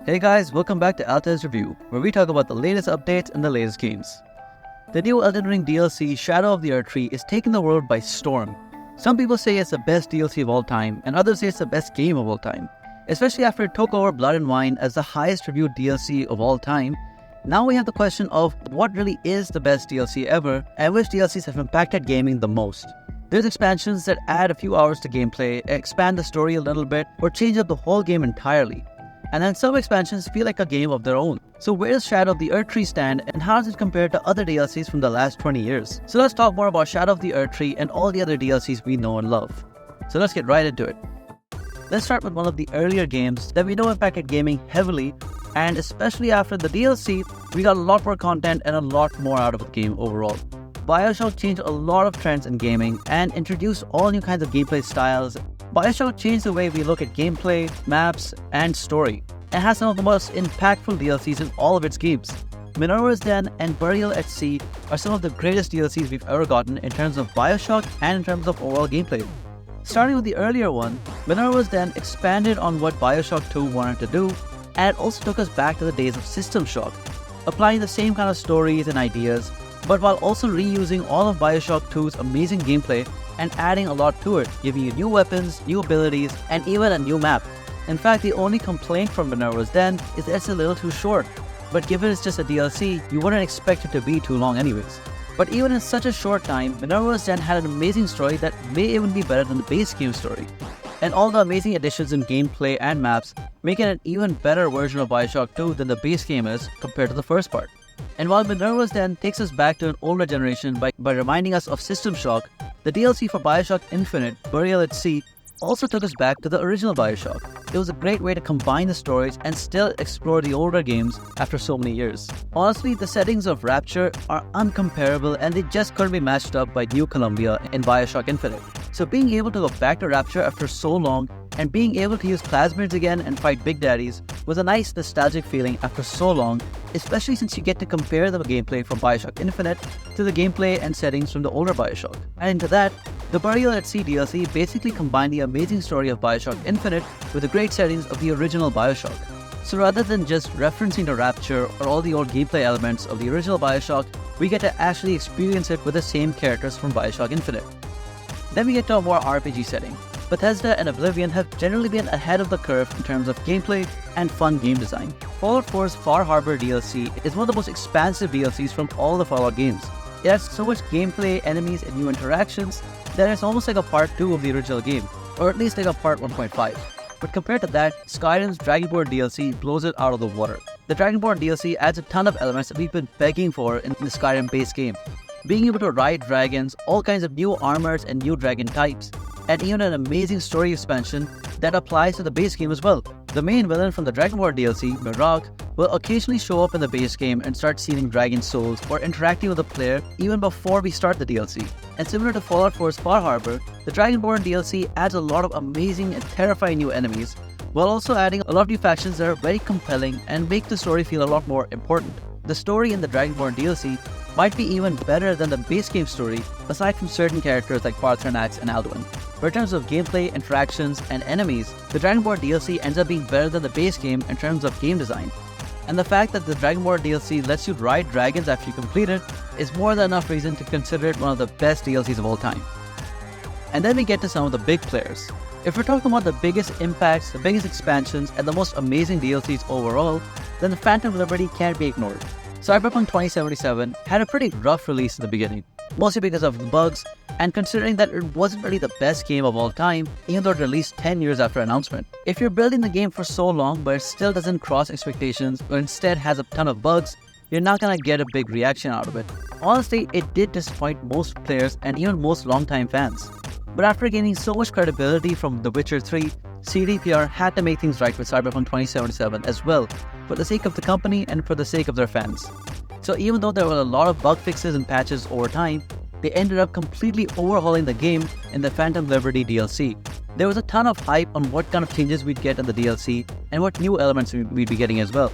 Hey guys, welcome back to Altaz-Review, where we talk about the latest updates and the latest games. The new Elden Ring DLC, Shadow of the Erdtree, is taking the world by storm. Some people say it's the best DLC of all time, and others say it's the best game of all time. Especially after it took over Blood and Wine as the highest reviewed DLC of all time. Now we have the question of what really is the best DLC ever, and which DLCs have impacted gaming the most. There's expansions that add a few hours to gameplay, expand the story a little bit, or change up the whole game entirely. And then some expansions feel like a game of their own. So where does Shadow of the Erdtree stand, and how does it compare to other DLCs from the last 20 years? So let's talk more about Shadow of the Erdtree and all the other DLCs we know and love. So let's get right into it. Let's start with one of the earlier games that we know impacted gaming heavily, and especially after the DLC, we got a lot more content and a lot more out of the game overall. BioShock changed a lot of trends in gaming and introduced all new kinds of gameplay styles. BioShock changed the way we look at gameplay, maps, and story. It has some of the most impactful DLCs in all of its games. Minervas Den and Burial at Sea are some of the greatest DLCs we've ever gotten in terms of BioShock and in terms of overall gameplay. Starting with the earlier one, Minervas Den expanded on what BioShock 2 wanted to do, and it also took us back to the days of System Shock, applying the same kind of stories and ideas, but while also reusing all of BioShock 2's amazing gameplay and adding a lot to it, giving you new weapons, new abilities, and even a new map. In fact, the only complaint from Minervas Den is that it's a little too short, but given it's just a DLC, you wouldn't expect it to be too long anyways. But even in such a short time, Minervas Den had an amazing story that may even be better than the base game story. And all the amazing additions in gameplay and maps make it an even better version of BioShock 2 than the base game is compared to the first part. And while Minervas Den takes us back to an older generation by reminding us of System Shock, the DLC for BioShock Infinite, Burial at Sea, also took us back to the original BioShock. It was a great way to combine the stories and still explore the older games after so many years. Honestly, the settings of Rapture are uncomparable and they just couldn't be matched up by New Columbia in BioShock Infinite. So being able to go back to Rapture after so long and being able to use plasmids again and fight Big Daddies was a nice nostalgic feeling after so long, especially since you get to compare the gameplay from BioShock Infinite to the gameplay and settings from the older BioShock. And to that, the Burial at Sea DLC basically combined the amazing story of BioShock Infinite with the great settings of the original BioShock. So rather than just referencing to Rapture or all the old gameplay elements of the original BioShock, we get to actually experience it with the same characters from BioShock Infinite. Then we get to a more RPG setting. Bethesda and Oblivion have generally been ahead of the curve in terms of gameplay and fun game design. Fallout 4's Far Harbor DLC is one of the most expansive DLCs from all the Fallout games. It has so much gameplay, enemies, and new interactions that it's almost like a part 2 of the original game, or at least like a part 1.5. But compared to that, Skyrim's Dragonborn DLC blows it out of the water. The Dragonborn DLC adds a ton of elements that we've been begging for in the Skyrim base game. Being able to ride dragons, all kinds of new armors and new dragon types, and even an amazing story expansion that applies to the base game as well. The main villain from the Dragonborn DLC, Mirag, will occasionally show up in the base game and start stealing dragon souls or interacting with the player even before we start the DLC. And similar to Fallout 4's Far Harbor, the Dragonborn DLC adds a lot of amazing and terrifying new enemies, while also adding a lot of new factions that are very compelling and make the story feel a lot more important. The story in the Dragonborn DLC might be even better than the base game story, aside from certain characters like Paarthurnax and Alduin. But in terms of gameplay, interactions, and enemies, the Dragonborn DLC ends up being better than the base game in terms of game design. And the fact that the Dragonborn DLC lets you ride dragons after you complete it is more than enough reason to consider it one of the best DLCs of all time. And then we get to some of the big players. If we're talking about the biggest impacts, the biggest expansions, and the most amazing DLCs overall, then the Phantom Liberty can't be ignored. Cyberpunk 2077 had a pretty rough release in the beginning, mostly because of the bugs, and considering that it wasn't really the best game of all time, even though it released 10 years after announcement. If you're building the game for so long but it still doesn't cross expectations or instead has a ton of bugs, you're not gonna get a big reaction out of it. Honestly, it did disappoint most players and even most longtime fans. But after gaining so much credibility from The Witcher 3, CDPR had to make things right with Cyberpunk 2077 as well, for the sake of the company and for the sake of their fans. So even though there were a lot of bug fixes and patches over time, they ended up completely overhauling the game in the Phantom Liberty DLC. There was a ton of hype on what kind of changes we'd get in the DLC and what new elements we'd be getting as well.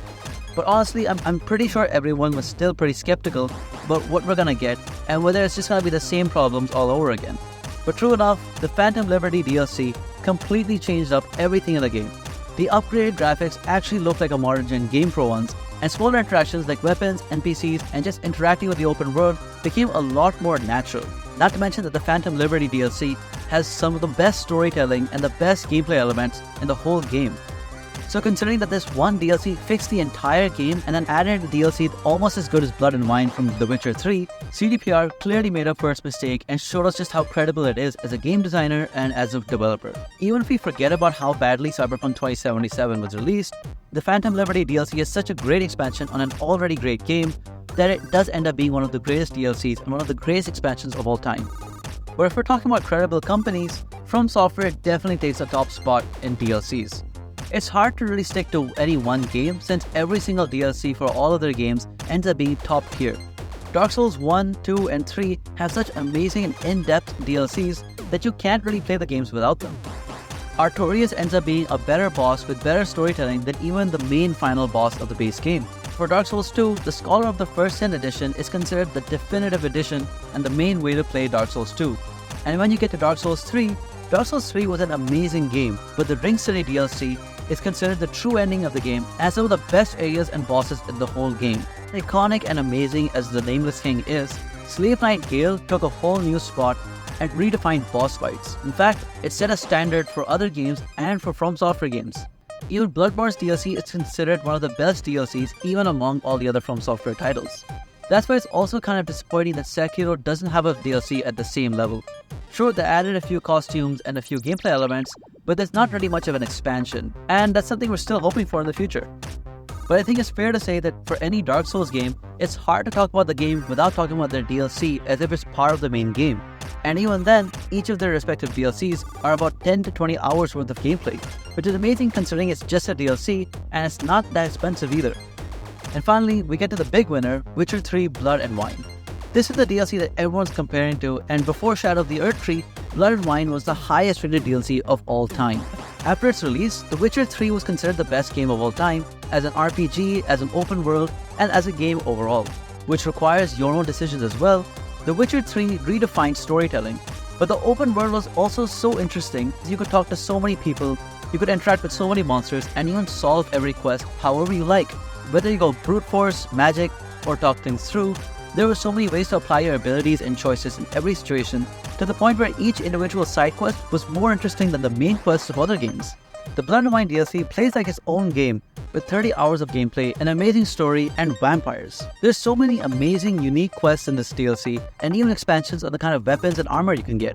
But honestly, I'm pretty sure everyone was still pretty skeptical about what we're gonna get and whether it's just gonna be the same problems all over again. But true enough, the Phantom Liberty DLC completely changed up everything in the game. The upgraded graphics actually look like a modern-gen game for once, and smaller interactions like weapons, NPCs, and just interacting with the open world became a lot more natural. Not to mention that the Phantom Liberty DLC has some of the best storytelling and the best gameplay elements in the whole game. So considering that this one DLC fixed the entire game and then added a DLC almost as good as Blood and Wine from The Witcher 3, CDPR clearly made up for its mistake and showed us just how credible it is as a game designer and as a developer. Even if we forget about how badly Cyberpunk 2077 was released, the Phantom Liberty DLC is such a great expansion on an already great game that it does end up being one of the greatest DLCs and one of the greatest expansions of all time. But if we're talking about credible companies, FROMSOFTWARE definitely takes a top spot in DLCs. It's hard to really stick to any one game since every single DLC for all of their games ends up being top tier. Dark Souls 1, 2, and 3 have such amazing and in-depth DLCs that you can't really play the games without them. Artorias ends up being a better boss with better storytelling than even the main final boss of the base game. For Dark Souls 2, the Scholar of the First Sin edition is considered the definitive edition and the main way to play Dark Souls 2. And when you get to Dark Souls 3 was an amazing game, but the Ring City DLC is considered the true ending of the game as some of the best areas and bosses in the whole game. Iconic and amazing as the Nameless King is, Slave Knight Gale took a whole new spot and redefined boss fights. In fact, it set a standard for other games and for FromSoftware games. Even Bloodborne's DLC is considered one of the best DLCs even among all the other FromSoftware titles. That's why it's also kind of disappointing that Sekiro doesn't have a DLC at the same level. Sure, they added a few costumes and a few gameplay elements, but there's not really much of an expansion, and that's something we're still hoping for in the future. But I think it's fair to say that for any Dark Souls game, it's hard to talk about the game without talking about their DLC as if it's part of the main game. And even then, each of their respective DLCs are about 10 to 20 hours worth of gameplay, which is amazing considering it's just a DLC and it's not that expensive either. And finally, we get to the big winner, Witcher 3 Blood and Wine. This is the DLC that everyone's comparing to, and before Shadow of the Erdtree, Blood and Wine was the highest rated DLC of all time. After its release, The Witcher 3 was considered the best game of all time, as an RPG, as an open world, and as a game overall, which requires your own decisions as well. The Witcher 3 redefined storytelling, but the open world was also so interesting. You could talk to so many people, you could interact with so many monsters, and even solve every quest however you like. Whether you go brute force, magic, or talk things through, there were so many ways to apply your abilities and choices in every situation, to the point where each individual side quest was more interesting than the main quests of other games. The Blood and Wine DLC plays like its own game, with 30 hours of gameplay, an amazing story, and vampires. There's so many amazing, unique quests in this DLC, and even expansions on the kind of weapons and armor you can get.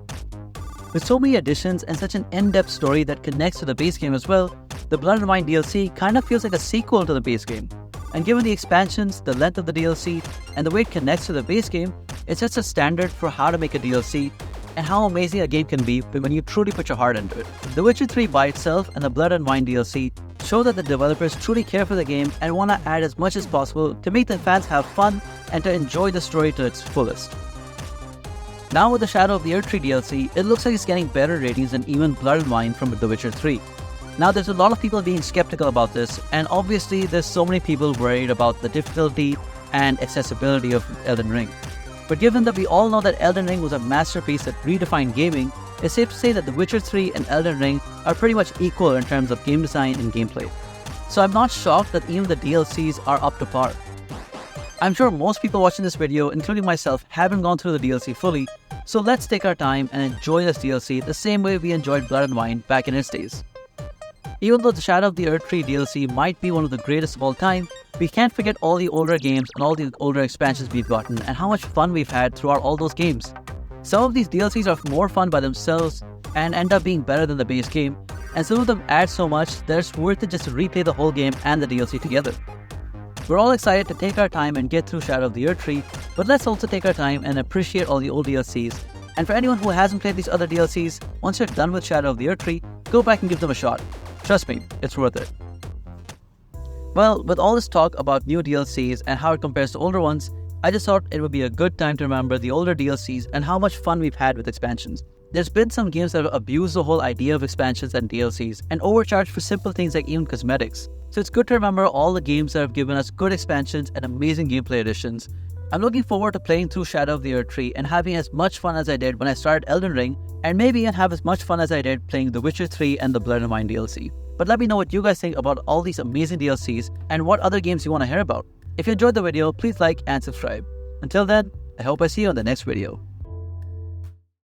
With so many additions and such an in-depth story that connects to the base game as well, the Blood and Wine DLC kind of feels like a sequel to the base game. And given the expansions, the length of the DLC, and the way it connects to the base game, it sets a standard for how to make a DLC and how amazing a game can be when you truly put your heart into it. The Witcher 3 by itself and the Blood and Wine DLC show that the developers truly care for the game and want to add as much as possible to make the fans have fun and to enjoy the story to its fullest. Now with the Shadow of the Erdtree DLC, it looks like it's getting better ratings than even Blood and Wine from The Witcher 3. Now there's a lot of people being skeptical about this, and obviously there's so many people worried about the difficulty and accessibility of Elden Ring. But given that we all know that Elden Ring was a masterpiece that redefined gaming, it's safe to say that The Witcher 3 and Elden Ring are pretty much equal in terms of game design and gameplay. So I'm not shocked that even the DLCs are up to par. I'm sure most people watching this video, including myself, haven't gone through the DLC fully, so let's take our time and enjoy this DLC the same way we enjoyed Blood and Wine back in its days. Even though the Shadow of the Erdtree DLC might be one of the greatest of all time, we can't forget all the older games and all the older expansions we've gotten and how much fun we've had throughout all those games. Some of these DLCs are more fun by themselves and end up being better than the base game, and some of them add so much that it's worth it just to replay the whole game and the DLC together. We're all excited to take our time and get through Shadow of the Erdtree, but let's also take our time and appreciate all the old DLCs. And for anyone who hasn't played these other DLCs, once you're done with Shadow of the Erdtree, go back and give them a shot. Trust me, it's worth it. Well, with all this talk about new DLCs and how it compares to older ones, I just thought it would be a good time to remember the older DLCs and how much fun we've had with expansions. There's been some games that have abused the whole idea of expansions and DLCs and overcharged for simple things like even cosmetics. So it's good to remember all the games that have given us good expansions and amazing gameplay additions, I'm looking forward to playing through Shadow of the Erdtree and having as much fun as I did when I started Elden Ring, and maybe even have as much fun as I did playing The Witcher 3 and the Blood and Wine DLC. But let me know what you guys think about all these amazing DLCs and what other games you want to hear about. If you enjoyed the video, please like and subscribe. Until then, I hope I see you on the next video.